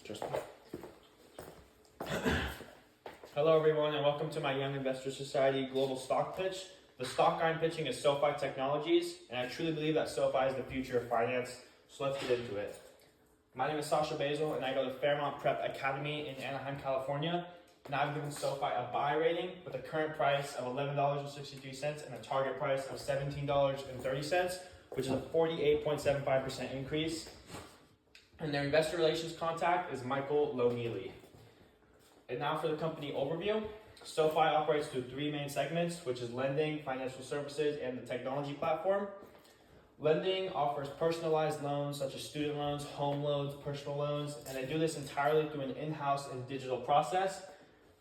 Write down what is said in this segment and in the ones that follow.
Just Hello everyone and welcome to my Young Investor Society Global Stock Pitch. The stock I'm pitching is Sofi Technologies, and I truly believe that Sofi is the future of finance, so let's get into it. My name is Sasha Basil and I go to Fairmont Prep Academy in Anaheim, California, and I've given Sofi a buy rating with a current price of $11.63 and a target price of $17.30, which is a 48.75% increase. And their investor relations contact is Michael Loneely. And now for the company overview. Sofi operates through three main segments, which is lending, financial services, and the technology platform. Lending offers personalized loans such as student loans, home loans, personal loans, and they do this entirely through an in-house and digital process.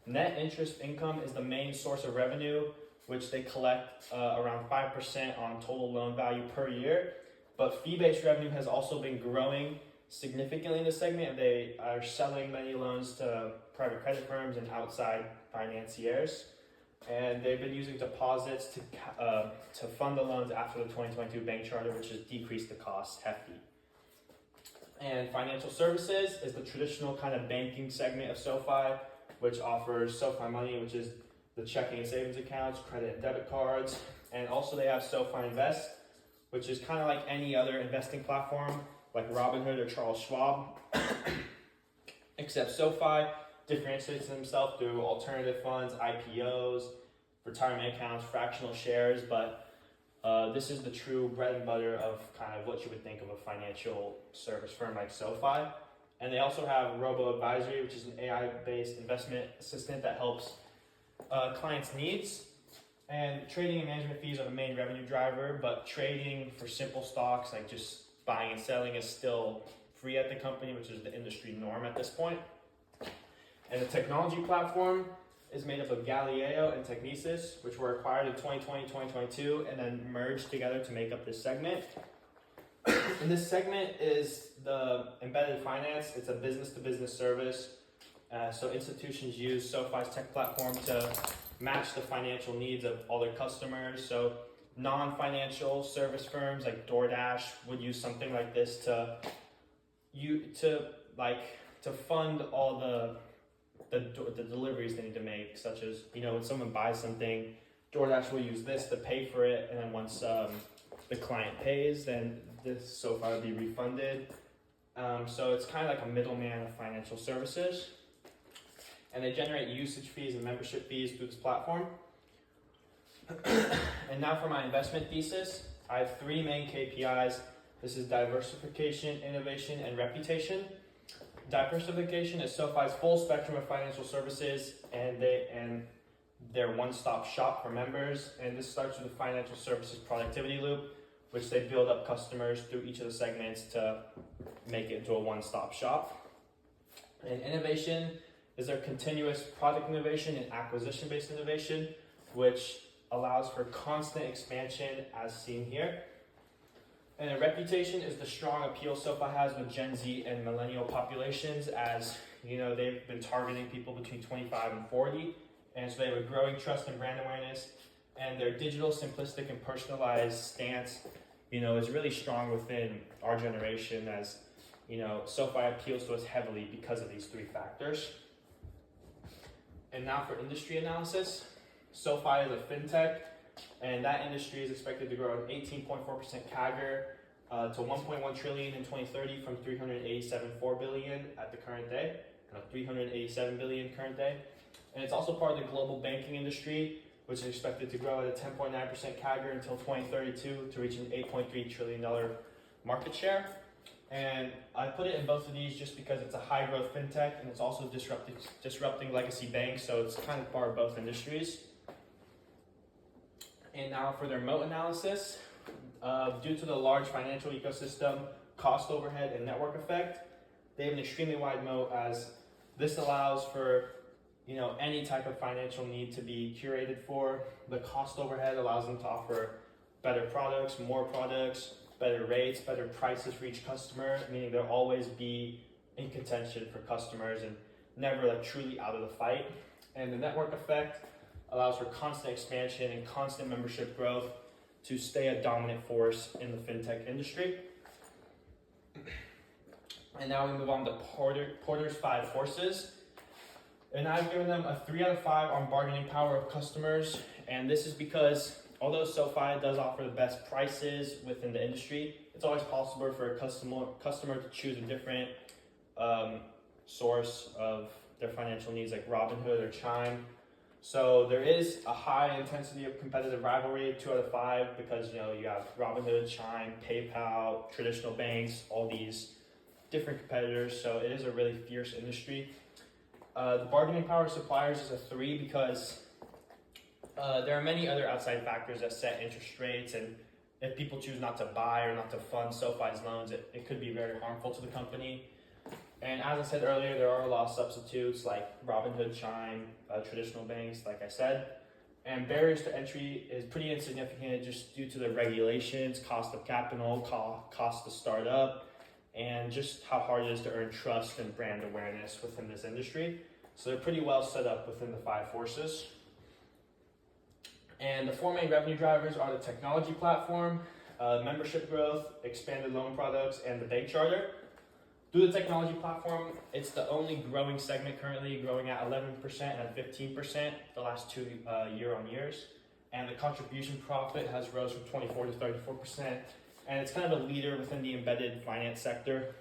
Net interest income is the main source of revenue, which they collect around 5% on total loan value per year. But fee-based revenue has also been growing significantly in this segment, and they are selling many loans to private credit firms and outside financiers. And they've been using deposits to fund the loans after the 2022 bank charter, which has decreased the cost hefty. And financial services is the traditional kind of banking segment of Sofi, which offers Sofi Money, which is the checking and savings accounts, credit and debit cards. And also they have Sofi Invest, which is kind of like any other investing platform, like Robinhood or Charles Schwab, except Sofi differentiates themselves through alternative funds, IPOs, retirement accounts, fractional shares, but this is the true bread and butter of kind of what you would think of a financial service firm like Sofi. And they also have robo-advisory, which is an AI-based investment assistant that helps clients' needs. And trading and management fees are the main revenue driver, but trading for simple stocks like just buying and selling is still free at the company, which is the industry norm at this point. And the technology platform is made up of Galileo and Technesis, which were acquired in 2020, 2022, and then merged together to make up this segment. And this segment is the embedded finance. It's a business-to-business service. So institutions use Sofi's tech platform to match the financial needs of all their customers. So non-financial service firms like DoorDash would use something like this to fund all the deliveries they need to make, such as, when someone buys something, DoorDash will use this to pay for it, and then once the client pays, then this Sofi will be refunded. So it's kind of like a middleman of financial services, and they generate usage fees and membership fees through this platform. And now for my investment thesis, I have three main KPIs. This is diversification, innovation, and reputation. Diversification is Sofi's full spectrum of financial services, and they're one-stop shop for members. And this starts with the financial services productivity loop, which they build up customers through each of the segments to make it into a one-stop shop. And innovation is their continuous product innovation and acquisition-based innovation, which allows for constant expansion as seen here. And a reputation is the strong appeal Sofi has with Gen Z and millennial populations, as they've been targeting people between 25 and 40, and so they have a growing trust and brand awareness, and their digital, simplistic, and personalized stance is really strong within our generation, as Sofi appeals to us heavily because of these three factors. And now for industry analysis. Sofi is a fintech, and that industry is expected to grow at 18.4% CAGR to 1.1 trillion in 2030 from 387.4 billion at the current day, 387 billion current day. And it's also part of the global banking industry, which is expected to grow at a 10.9% CAGR until 2032 to reach an $8.3 trillion market share. And I put it in both of these just because it's a high growth fintech, and it's also disrupting legacy banks, so it's kind of part of both industries. And now for their moat analysis, due to the large financial ecosystem, cost overhead, and network effect, they have an extremely wide moat, as this allows for any type of financial need to be curated for. The cost overhead allows them to offer better products, more products, better rates, better prices for each customer, meaning they'll always be in contention for customers and never truly out of the fight. And the network effect allows for constant expansion and constant membership growth to stay a dominant force in the fintech industry. And now we move on to Porter's 5 forces. And I've given them a 3 out of 5 on bargaining power of customers. And this is because although SoFi does offer the best prices within the industry, it's always possible for a customer to choose a different source of their financial needs, like Robinhood or Chime. So there is a high intensity of competitive rivalry, 2 out of 5, because you have Robinhood, Chime, PayPal, traditional banks, all these different competitors. So it is a really fierce industry. The bargaining power of suppliers is a 3 because there are many other outside factors that set interest rates, and if people choose not to buy or not to fund SoFi's loans, it could be very harmful to the company. And as I said earlier, there are a lot of substitutes like Robinhood, Chime, traditional banks, like I said. And barriers to entry is pretty insignificant just due to the regulations, cost of capital, cost to start up, and just how hard it is to earn trust and brand awareness within this industry. So they're pretty well set up within the 5 forces. And the 4 main revenue drivers are the technology platform, membership growth, expanded loan products, and the bank charter. Through the technology platform, it's the only growing segment currently, growing at 11% and 15% the last 2 year-on-years. And the contribution profit has rose from 24 to 34%. And it's kind of a leader within the embedded finance sector.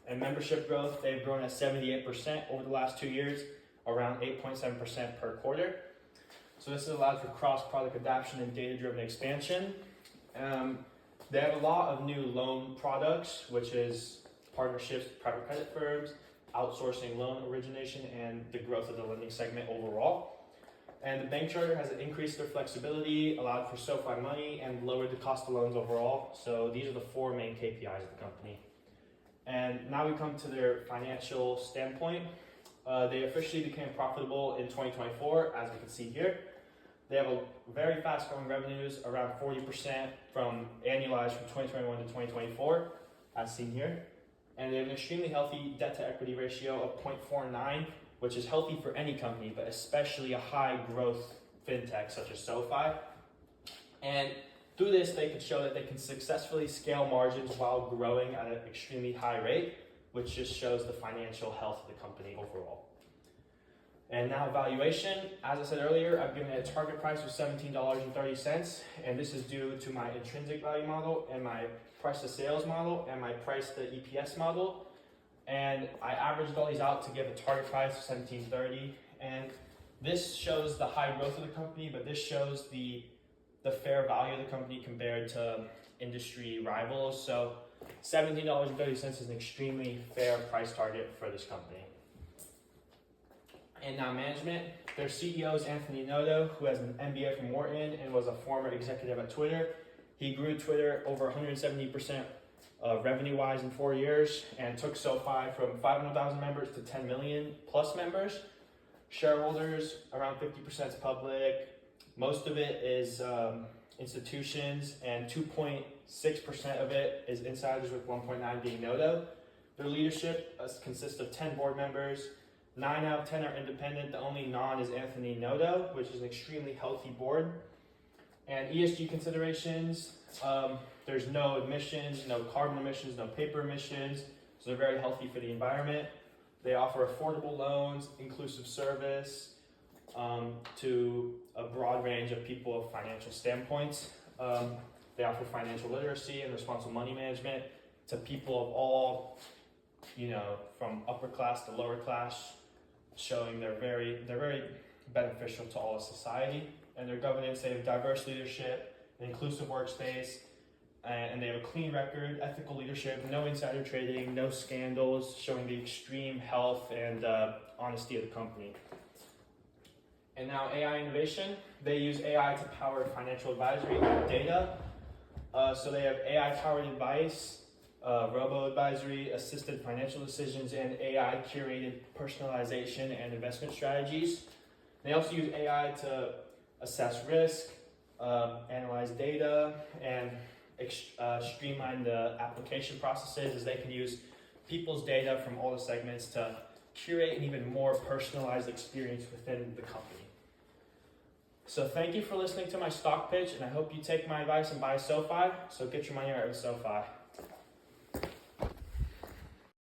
And membership growth, they've grown at 78% over the last 2 years, around 8.7% per quarter. So this has allowed for cross-product adoption and data-driven expansion. They have a lot of new loan products, which is partnerships with private credit firms, outsourcing loan origination, and the growth of the lending segment overall. And the bank charter has increased their flexibility, allowed for SoFi money, and lowered the cost of loans overall. So these are the 4 main KPIs of the company. And now we come to their financial standpoint. They officially became profitable in 2024, as we can see here. They have a very fast growing revenues, around 40% from annualized from 2021 to 2024, as seen here. And they have an extremely healthy debt to equity ratio of 0.49, which is healthy for any company, but especially a high growth fintech such as SoFi. And through this, they could show that they can successfully scale margins while growing at an extremely high rate, which just shows the financial health of the company overall. And now valuation, as I said earlier, I've given it a target price of $17.30, and this is due to my intrinsic value model and my price to sales model and my price to EPS model. And I averaged all these out to give a target price of $17.30. And this shows the high growth of the company, but this shows the fair value of the company compared to industry rivals. So $17.30 is an extremely fair price target for this company. And now management, their CEO is Anthony Noto, who has an MBA from Wharton and was a former executive at Twitter. He grew Twitter over 170% revenue-wise in 4 years and took SoFi from 500,000 members to 10 million plus members. Shareholders, around 50% is public. Most of it is institutions, and 2.6% of it is insiders, with 1.9 being Noto. Their leadership consists of 10 board members. 9 out of 10 are independent. The only non is Anthony Noto, which is an extremely healthy board. And ESG considerations, there's no emissions, no carbon emissions, no paper emissions, so they're very healthy for the environment. They offer affordable loans, inclusive service to a broad range of people of financial standpoints. They offer financial literacy and responsible money management to people of all, from upper class to lower class, showing they're very beneficial to all of society. And their governance, they have diverse leadership, an inclusive workspace, and they have a clean record, ethical leadership, no insider trading, no scandals, showing the extreme health and honesty of the company. And now AI innovation. They use AI to power financial advisory and data. So they have AI-powered advice, robo-advisory, assisted financial decisions, and AI-curated personalization and investment strategies. They also use AI to assess risk, analyze data, and streamline the application processes, as they can use people's data from all the segments to curate an even more personalized experience within the company. So thank you for listening to my stock pitch, and I hope you take my advice and buy SoFi. So get your money right with SoFi.